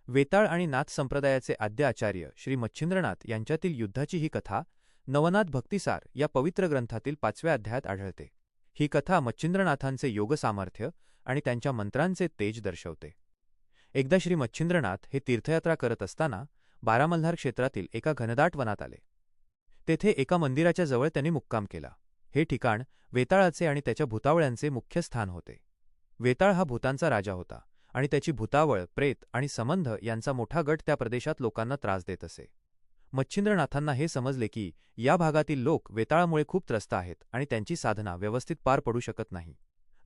वेताळ आणि नाथ संप्रदायाचे आद्य आचार्य श्री मच्छिंद्रनाथ यांच्यातील युद्धाची ही कथा नवनाथ भक्तिसार या पवित्र ग्रंथातील 5व्या अध्यायात आढळते. ही कथा मच्छिंद्रनाथांचे योगसामर्थ्य आणि त्यांच्या मंत्रांचे तेज दर्शवते. एकदा श्री मच्छिंद्रनाथ हे तीर्थयात्रा करत असताना बारामल्हार क्षेत्रातील एका घनदाट वनात आले. तेथे एका मंदिराच्या जवळ त्यांनी मुक्काम केला. हे ठिकाण वेताळाचे आणि त्याच्या भूतावळ्यांचे मुख्य स्थान होते. वेताळ हा भूतांचा राजा होता आणि त्याची भूतावळ, प्रेत आणि संबंध यांचा मोठा गट त्या प्रदेशात लोकांना त्रास देत असे. मच्छिंद्रनाथांना हे समजले की या भागातील लोक वेताळामुळे खूप त्रस्त आहेत आणि त्यांची साधना व्यवस्थित पार पडू शकत नाही.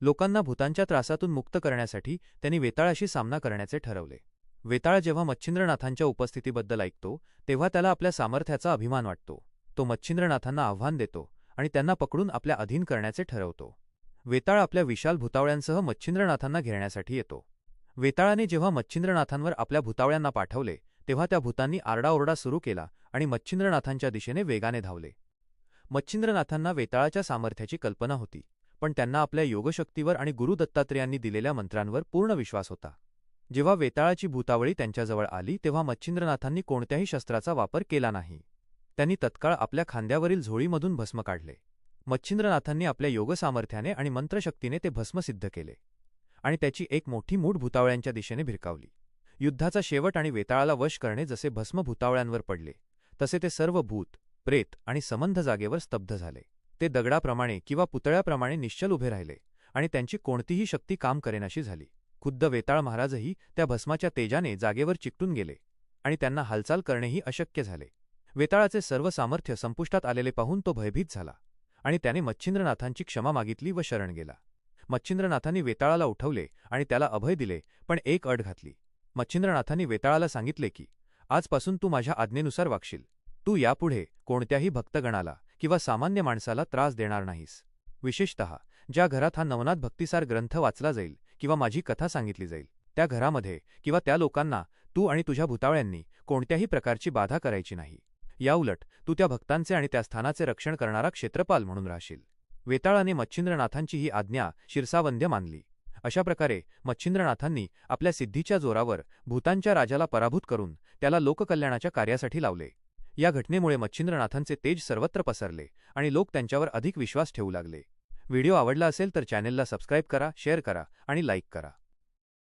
लोकांना भूतांच्या त्रासातून मुक्त करण्यासाठी त्यांनी वेताळाशी सामना करण्याचे ठरवले. वेताळ जेव्हा मच्छिंद्रनाथांच्या उपस्थितीबद्दल ऐकतो तेव्हा त्याला आपल्या सामर्थ्याचा अभिमान वाटतो. तो मच्छिंद्रनाथांना आव्हान देतो आणि त्यांना पकडून आपल्या अधीन करण्याचे ठरवतो. वेताळ आपल्या विशाल भूतावळ्यांसह मच्छिंद्रनाथांना घेरण्यासाठी येतो. वेताळाने जेव्हा मच्छिंद्रनाथांवर आपल्या भूतावळ्यांना पाठवले तेव्हा त्या भूतांनी आरडाओरडा सुरू केला आणि मच्छिंद्रनाथांच्या दिशेने वेगाने धावले. मच्छिंद्रनाथांना वेताळाच्या सामर्थ्याची कल्पना होती, पण त्यांना आपल्या योगशक्तीवर आणि गुरु दत्तात्रेयांनी दिलेल्या मंत्रांवर पूर्ण विश्वास होता. जेव्हा वेताळाची भूतावळी त्यांच्याजवळ आली तेव्हा मच्छिंद्रनाथांनी कोणत्याही शस्त्राचा वापर केला नाही. त्यांनी तत्काळ आपल्या खांद्यावरील झोळीमधून भस्म काढले. मच्छिंद्रनाथांनी आपल्या योगसामर्थ्याने आणि मंत्रशक्तीने ते भस्म सिद्ध केले आणि त्याची एक मोठी मूठ भूतावळ्यांच्या दिशेने भिरकावली. युद्धाचा शेवट आणि वेताळाला वश करणे जसे भस्म भूतावळ्यांवर पडले तसे ते सर्व भूत, प्रेत आणि संबंध जागेवर स्तब्ध झाले. ते दगडाप्रमाणे किंवा पुतळ्याप्रमाणे निश्चल उभे राहिले आणि त्यांची कोणतीही शक्ती काम करेनाशी झाली. खुद्द वेताळ महाराजही त्या भस्माच्या तेजाने जागेवर चिकटून गेले आणि त्यांना हालचाल करणेही अशक्य झाले. वेताळाचे सर्व सामर्थ्य संपुष्टात आलेले पाहून तो भयभीत झाला आणि त्याने मच्छिंद्रनाथांची क्षमा मागितली व शरण गेला. मच्छिंद्रनाथांनी वेताळाला उठवले आणि त्याला अभय दिले, पण एक अट घातली. मच्छिंद्रनाथांनी वेताळाला सांगितले की आजपासून तू माझ्या आज्ञेनुसार वागशील. तू यापुढे कोणत्याही भक्तगणाला किंवा सामान्य माणसाला त्रास देणार नाहीस. विशेषतः ज्या घरात हा नवनाथ भक्तिसार ग्रंथ वाचला जाईल किंवा माझी कथा सांगितली जाईल त्या घरामध्ये किंवा त्या लोकांना तू आणि तुझ्या भूतावळ्यांनी कोणत्याही प्रकारची बाधा करायची नाही. याउलट तू त्या भक्तांचे आणि त्या स्थानाचे रक्षण करणारा क्षेत्रपाल म्हणून राहशील. वेताळाने मच्छिंद्रनाथांची ही आज्ञा शिरसावंद्य मानली. अशा प्रकारे मच्छिंद्रनाथांनी आपल्या सिद्धीच्या जोरावर भूतांच्या राजाला पराभूत करून त्याला लोककल्याणाच्या कार्यासाठी लावले. या घटनेमुळे मच्छिंद्रनाथांचे तेज सर्वत्र पसरले आणि लोक त्यांच्यावर अधिक विश्वास ठेवू लागले. व्हिडिओ आवडला असेल तर चॅनेलला सबस्क्राईब करा, शेअर करा आणि लाईक करा.